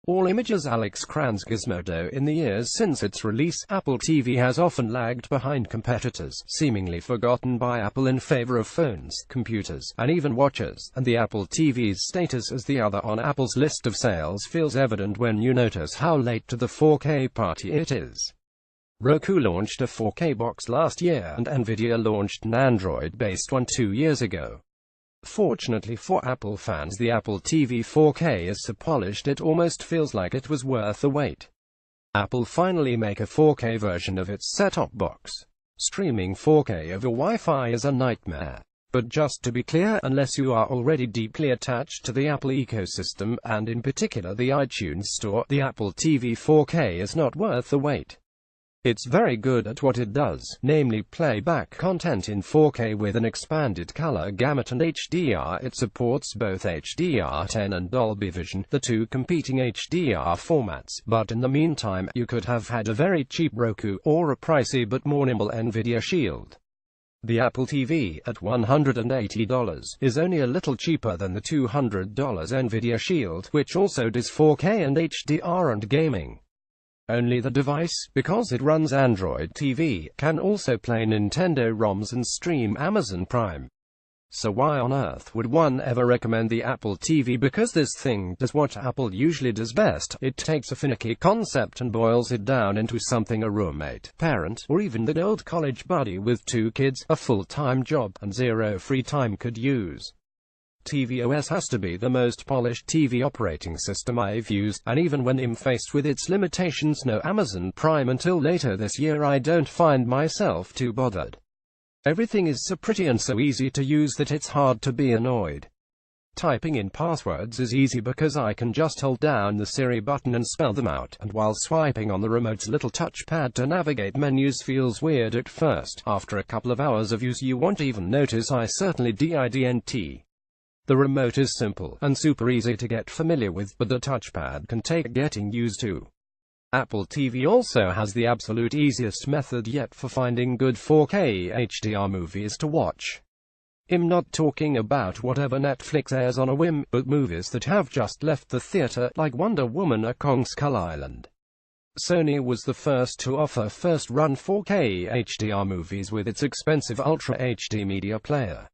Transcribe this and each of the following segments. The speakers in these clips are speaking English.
All images Alex Cran's Gizmodo. In the years since its release, Apple TV has often lagged behind competitors, seemingly forgotten by Apple in favor of phones, computers, and even watches, and the Apple TV's status as the other on Apple's list of sales feels evident when you notice how late to the 4K party it is. Roku launched a 4K box last year, and Nvidia launched an Android-based one 2 years ago. Fortunately for Apple fans, the Apple TV 4K is so polished it almost feels like it was worth the wait. Apple finally make a 4K version of its set-top box. Streaming 4K over Wi-Fi is a nightmare. But just to be clear, unless you are already deeply attached to the Apple ecosystem, and in particular the iTunes Store, the Apple TV 4K is not worth the wait. It's very good at what it does, namely play back content in 4K with an expanded color gamut and HDR. It supports both HDR10 and Dolby Vision, the two competing HDR formats, but in the meantime, you could have had a very cheap Roku, or a pricey but more nimble Nvidia Shield. The Apple TV, at $180, is only a little cheaper than the $200 Nvidia Shield, which also does 4K and HDR and gaming. Only the device, because it runs Android TV, can also play Nintendo ROMs and stream Amazon Prime. So why on earth would one ever recommend the Apple TV? Because this thing does what Apple usually does best. It takes a finicky concept and boils it down into something a roommate, parent, or even that old college buddy with 2 kids, a full-time job, and 0 free time could use. tvOS has to be the most polished TV operating system I've used, and even when I'm faced with its limitations, no Amazon Prime until later this year, I don't find myself too bothered. Everything is so pretty and so easy to use that it's hard to be annoyed. Typing in passwords is easy because I can just hold down the Siri button and spell them out, and while swiping on the remote's little touchpad to navigate menus feels weird at first, after a couple of hours of use you won't even notice I certainly didn't. The remote is simple, and super easy to get familiar with, but the touchpad can take getting used to. Apple TV also has the absolute easiest method yet for finding good 4K HDR movies to watch. I'm not talking about whatever Netflix airs on a whim, but movies that have just left the theater, like Wonder Woman or Kong Skull Island. Sony was the first to offer first-run 4K HDR movies with its expensive Ultra HD media player.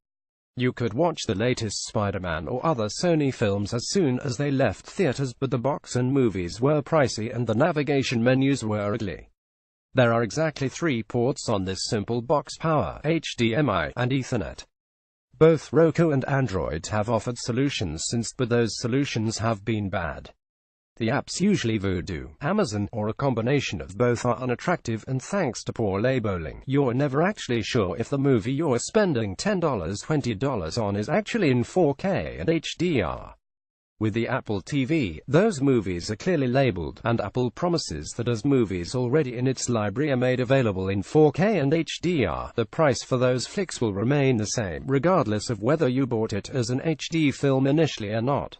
You could watch the latest Spider-Man or other Sony films as soon as they left theaters, but the box and movies were pricey and the navigation menus were ugly. There are exactly 3 ports on this simple box: power, HDMI, and Ethernet. Both Roku and Android have offered solutions since, but those solutions have been bad. The apps, usually Vudu, Amazon, or a combination of both, are unattractive, and thanks to poor labeling, you're never actually sure if the movie you're spending $10, $20 on is actually in 4K and HDR. With the Apple TV, those movies are clearly labeled, and Apple promises that as movies already in its library are made available in 4K and HDR, the price for those flicks will remain the same, regardless of whether you bought it as an HD film initially or not.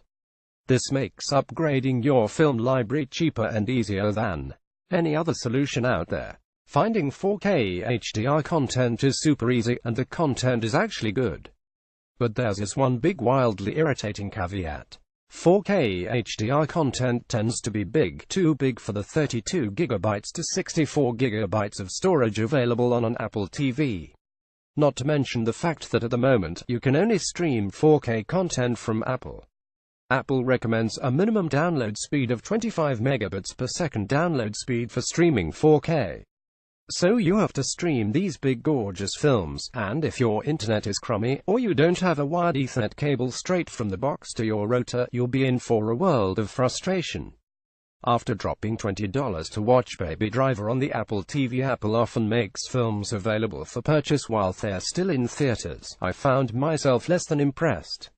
This makes upgrading your film library cheaper and easier than any other solution out there. Finding 4K HDR content is super easy, and the content is actually good. But there's this one big, wildly irritating caveat. 4K HDR content tends to be too big for the 32 GB to 64 GB of storage available on an Apple TV. Not to mention the fact that at the moment, you can only stream 4K content from Apple. Apple recommends a minimum download speed of 25 megabits per second download speed for streaming 4K. So you have to stream these big gorgeous films, and if your internet is crummy, or you don't have a wired Ethernet cable straight from the box to your router, you'll be in for a world of frustration. After dropping $20 to watch Baby Driver on the Apple TV, Apple often makes films available for purchase while they're still in theaters. I found myself less than impressed.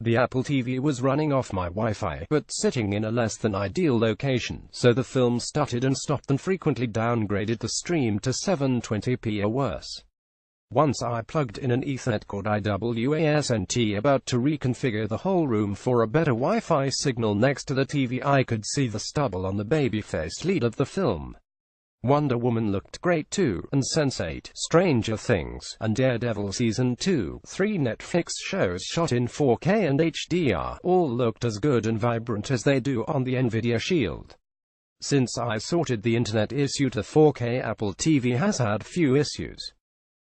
The Apple TV was running off my Wi-Fi, but sitting in a less than ideal location, so the film stuttered and stopped and frequently downgraded the stream to 720p or worse. Once I plugged in an Ethernet cord IWASNT about to reconfigure the whole room for a better Wi-Fi signal next to the TV, I could see the stubble on the baby-faced lead of the film. Wonder Woman looked great too, and Sense8, Stranger Things, and Daredevil Season 2, 3 Netflix shows shot in 4K and HDR, all looked as good and vibrant as they do on the Nvidia Shield. Since I sorted the internet issue to 4K, Apple TV has had few issues.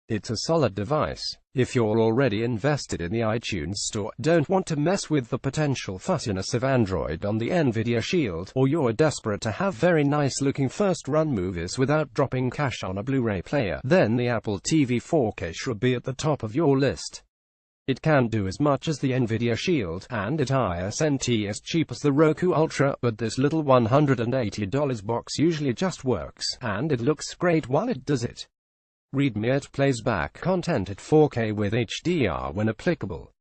It's a solid device. If you're already invested in the iTunes Store, don't want to mess with the potential fussiness of Android on the Nvidia Shield, or you're desperate to have very nice-looking first-run movies without dropping cash on a Blu-ray player, then the Apple TV 4K should be at the top of your list. It can't do as much as the Nvidia Shield, and it isn't as cheap as the Roku Ultra, but this little $180 box usually just works, and it looks great while it does it. Read me, it plays back content at 4K with HDR when applicable.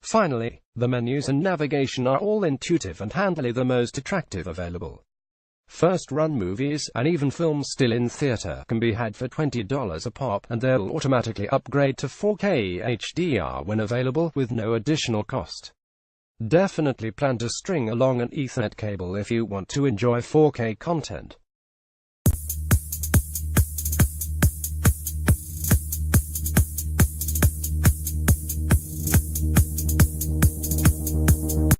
Finally, the menus and navigation are all intuitive and handily the most attractive available. First-run movies, and even films still in theater, can be had for $20 a pop, and they'll automatically upgrade to 4K HDR when available, with no additional cost. Definitely plan to string along an Ethernet cable if you want to enjoy 4K content.